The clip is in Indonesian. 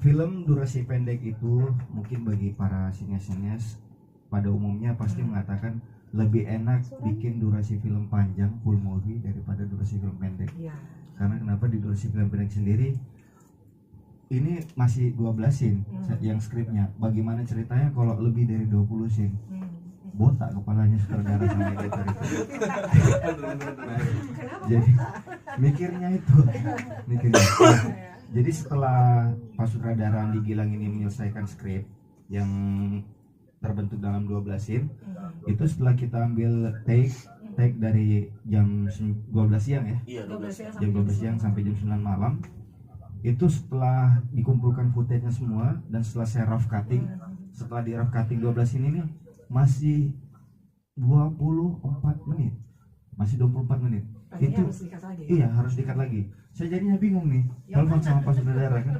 film durasi pendek itu mungkin bagi para sinias-sinias pada umumnya pasti mengatakan lebih enak bikin durasi film panjang full movie daripada durasi film pendek. Iya. Karena kenapa di durasi film pendek sendiri ini masih 12 scene yang skripnya. Bagaimana ceritanya kalau lebih dari 20 scene? Botak kepalanya sutradara sama editor itu. Jadi mikirnya itu. Jadi setelah Pak Sutradara Andi Gilang ini menyelesaikan skrip yang terbentuk dalam 12 scene, itu setelah kita ambil take dari jam 12 siang ya. Iya, 12 siang. Jam 12 siang sampai jam 9 malam. Itu setelah dikumpulkan footage-nya semua dan setelah saya rough cutting, setelah di rough cutting 12 ini nih masih 24 menit. Masih 24 menit. Itu Itu harus dikat lagi. iya harus dikat lagi. Saya jadinya bingung nih. Telepon sama Pak Sutradara kan.